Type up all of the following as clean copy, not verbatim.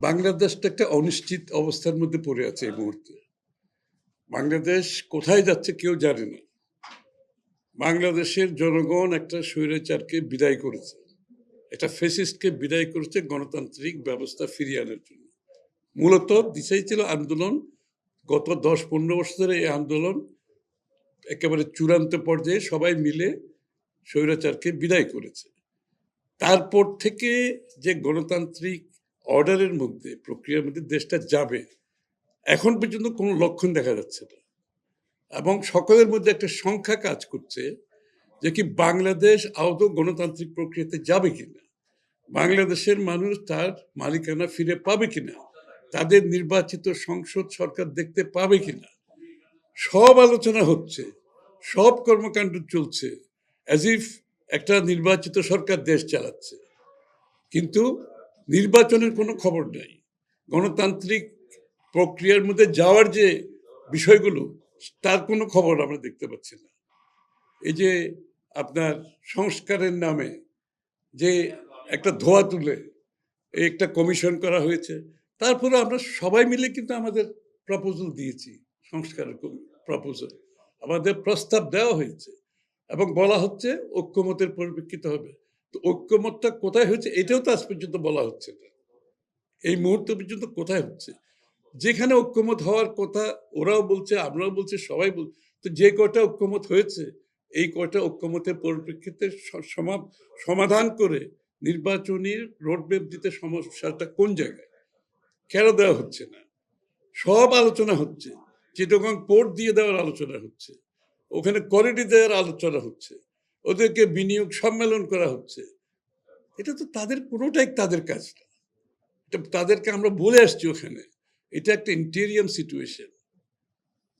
বাংলাদেশটা একটা অনিশ্চিত অবস্থার মধ্যে পড়ে আছে এই মুহূর্তে। বাংলাদেশ কোথায় যাচ্ছে কেউ জানে না। বাংলাদেশের জনগণ একটা স্বৈরাচারকে বিদায় করেছে, একটা ফ্যাসিস্টকে বিদায় করেছে গণতান্ত্রিক ব্যবস্থা ফিরিয়ে আনার জন্য। মূলত দিশাই ছিল আন্দোলন। গত 10-15 বছর ধরে এই আন্দোলন একেবারে চূড়ান্ত পর্যায়ে সবাই মিলে স্বৈরাচারকে বিদায় করেছে। তারপর থেকে যে গণতান্ত্রিক অর্ডারের মধ্যে, প্রক্রিয়ার মধ্যে দেশটা যাবে, এখন পর্যন্ত কোনো লক্ষণ দেখা যাচ্ছে না। এবং সকলের মধ্যে একটা সংখ্যা কাজ করছে যে কি বাংলাদেশ আদৌ গণতান্ত্রিক প্রক্রিয়াতে যাবে কিনা, বাংলাদেশের মানুষ তার মালিকানা ফিরে পাবে কিনা, তাদের নির্বাচিত সংসদ সরকার দেখতে পাবে কিনা। সব আলোচনা হচ্ছে, সব কর্মকাণ্ড চলছে, অ্যাজ ইফ একটা নির্বাচিত সরকার দেশ চালাচ্ছে, কিন্তু নির্বাচনের কোনো খবর নাই। গণতান্ত্রিক প্রক্রিয়ার মধ্যে যাওয়ার যে বিষয়গুলো, তার কোনো খবর আমরা দেখতে পাচ্ছি না। এই যে আপনার সংস্কারের নামে যে একটা ধোয়া তুলে একটা কমিশন করা হয়েছে, তারপরে আমরা সবাই মিলে কিন্তু আমাদের প্রপোজাল দিয়েছি, সংস্কারের প্রপোজাল আমাদের প্রস্তাব দেওয়া হয়েছে এবং বলা হচ্ছে ঐক্যমতের পরিপ্রেক্ষিতে হবে। তো ঐক্যমতটা কোথায় হচ্ছে এটাও তো আজ পর্যন্ত বলা হচ্ছে না। এই মুহূর্ত পর্যন্ত কোথায় হচ্ছে? যেখানে ঐক্যমত হওয়ার কথা ওরাও বলছে, আমরাও বলছি, সবাই বলছে। তো যে কয়টা ঐক্যমত হয়েছে, এই কয়টা ঐক্যমতের পরিপ্রেক্ষিতে সমাধান করে নির্বাচনী রোডম্যাপ দিতে সমস্যাটা কোন জায়গায়, কেন দেওয়া হচ্ছে না? সব আলোচনা হচ্ছে, চিটাগং পোর্ট দিয়ে দেওয়ার আলোচনা হচ্ছে, ওখানে করিডোর দেওয়ার আলোচনা হচ্ছে, ওদেরকে বিনিয়োগ সম্মেলন করা হচ্ছে। এটা তো তাদের পুরোটাই তাদের কাজ না। এটা তাদেরকে আমরা বলে আসছি ওখানে, এটা একটা ইন্টেরিয়াম সিচুয়েশন,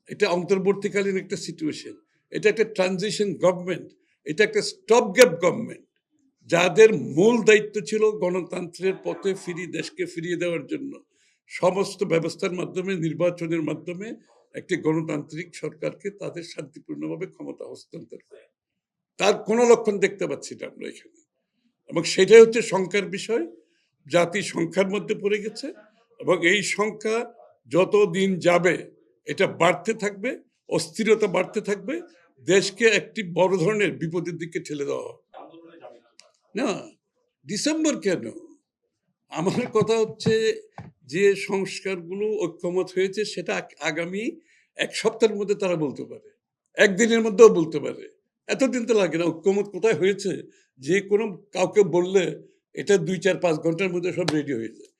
এটা অন্তর্বর্তীকালীন একটা সিচুয়েশন, এটা একটা ট্রানজিশন গভর্নমেন্ট, এটা একটা স্টপ গ্যাপ গভর্নমেন্ট, যাদের মূল দায়িত্ব ছিল গণতন্ত্রের পথে দেশকে ফিরিয়ে দেওয়ার জন্য সমস্ত ব্যবস্থার মাধ্যমে, নির্বাচনের মাধ্যমে একটি গণতান্ত্রিক সরকারকে তাদের শান্তিপূর্ণভাবে ক্ষমতা হস্তান্তর করে। তার কোনো লক্ষণ দেখতে পাচ্ছি না আমরা এখানে, এবং সেটাই হচ্ছে সংখ্যার বিষয়। জাতি সংখ্যার মধ্যে পড়ে গেছে এবং এই সংখ্যা যত দিন যাবে এটা বাড়তে থাকবে, অস্থিরতা বাড়তে থাকবে, দেশকে একটি বড় ধরনের বিপদের দিকে ঠেলে দেওয়া হবে। না, ডিসেম্বর কেন? আমার কথা হচ্ছে যে সংস্কারগুলো ঐক্যমত হয়েছে সেটা আগামী 1 সপ্তাহের মধ্যে তারা বলতে পারে, একদিনের মধ্যেও বলতে পারে। এতদিন তো লাগে না। ঐক্যমত কোথায় হয়েছে যে কোনো কাউকে বললে এটা 2-4-5 ঘন্টার মধ্যে সব রেডি হয়ে যায়।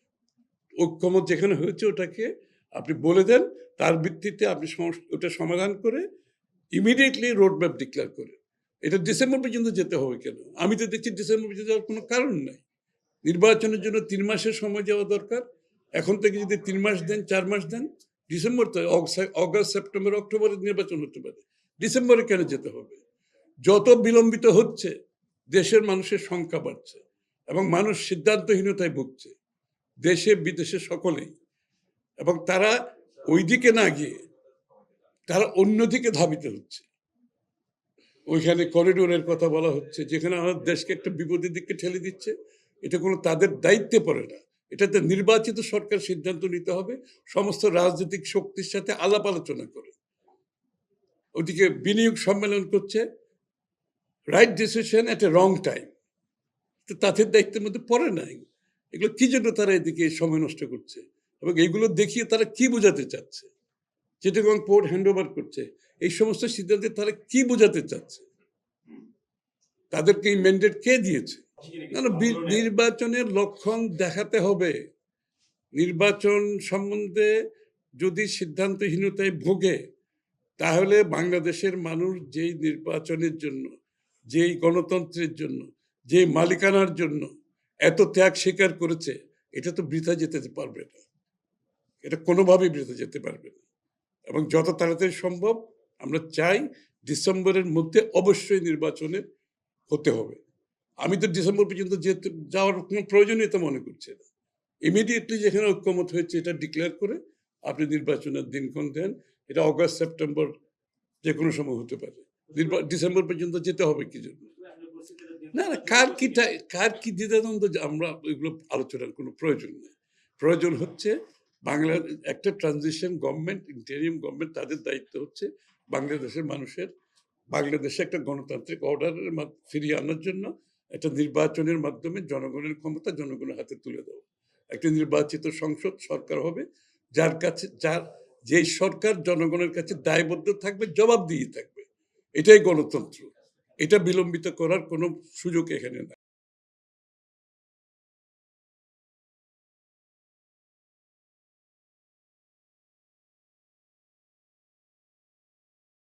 ঐক্যমত যেখানে হয়েছে ওটাকে আপনি বলে দেন, তার ভিত্তিতে আপনি ওটা সমাধান করে ইমিডিয়েটলি রোড ম্যাপ ডিক্লেয়ার করে। এটা ডিসেম্বর পর্যন্ত যেতে হবে কেন? আমি তো দেখছি ডিসেম্বর পর্যন্ত যাওয়ার কোনো কারণ নাই। নির্বাচনের জন্য 3 মাসের সময় যাওয়া দরকার। এখন থেকে যদি 3 মাস দেন, 4 মাস দেন, ডিসেম্বর তো অগাস্ট, সেপ্টেম্বর, অক্টোবরে নির্বাচন হতে পারে। ডিসেম্বরে কেন যেতে হবে? যত বিলম্বিত হচ্ছে দেশের মানুষের সংখ্যা বাড়ছে এবং মানুষ সিদ্ধান্তহীনতায় ভুগছে, দেশে বিদেশে সকলেই। এবং তারা ওই দিকে না গিয়ে তারা অন্যদিকে ধাবিত হচ্ছে। ওইখানে করিডোরের কথা বলা হচ্ছে, যেখানে আমাদের দেশকে একটা বিপদের দিকে ঠেলে দিচ্ছে। এটা কোনো তাদের দায়িত্বে পড়ে না, এটাতে নির্বাচিত সরকার সিদ্ধান্ত নিতে হবে সমস্ত রাজনৈতিক শক্তির সাথে আলাপ আলোচনা করে। ওদিকে বিনিয়োগ সম্মেলন করছে, রাইট ডিসিশন এট এ রং টাইম, তো তাদের দায়িত্বের মধ্যে পড়ে নাই। এগুলো কি জন্য তারা এদিকে সময় নষ্ট করছে এবং এগুলো দেখিয়ে তারা কি বোঝাতে চাচ্ছে? চিটাগং পোর্ট হ্যান্ড ওভার করছে, এই সমস্ত সিদ্ধান্তে তারা কি বোঝাতে চাচ্ছে? তাদেরকে এই ম্যান্ডেট কে দিয়েছে? না না, নির্বাচনের লক্ষণ দেখাতে হবে। নির্বাচন সম্বন্ধে যদি সিদ্ধান্তহীনতায় ভোগে, তাহলে বাংলাদেশের মানুষ যেই নির্বাচনের জন্য, যেই গণতন্ত্রের জন্য, যে মালিকানার জন্য এত ত্যাগ স্বীকার করেছে, এটা তো বৃথা যেতে পারবে না। এটা কোনোভাবেই বৃথা যেতে পারবে না। এবং যত তাড়াতাড়ি সম্ভব আমরা চাই ডিসেম্বরের মধ্যে অবশ্যই নির্বাচনে হতে হবে। আমি তো ডিসেম্বর পর্যন্ত যাওয়ার কোনো প্রয়োজনীয়তা মনে করছি না। ইমিডিয়েটলি যেখানে ঐক্যমত হয়েছে এটা ডিক্লেয়ার করে আপনি নির্বাচনের দিনক্ষণ দেন। এটা অগাস্ট, সেপ্টেম্বর যে কোনো সময় হতে পারে। ডিসেম্বর পর্যন্ত যেতে হবে কি জন্য? না না, কার কি দ্বিধাদ্বন্দ্ব, আমরা এগুলো আলোচনার কোনো প্রয়োজন নেই। প্রয়োজন হচ্ছে বাংলা একটা ট্রানজিশন গভর্নমেন্ট, ইন্টারিম গভর্নমেন্ট, তাদের দায়িত্ব হচ্ছে বাংলাদেশের মানুষের বাংলাদেশে একটা গণতান্ত্রিক অর্ডারের ফিরিয়ে আনার জন্য একটা নির্বাচনের মাধ্যমে জনগণের ক্ষমতা জনগণের হাতে তুলে দেওয়া। একটা নির্বাচিত সংসদ সরকার হবে, যেই সরকার জনগণের কাছে দায়বদ্ধ থাকবে, জবাবদিহি থাকবে। এটাই গণতন্ত্র। এটা বিলম্বিত করার কোনো সুযোগ এখানে নাই।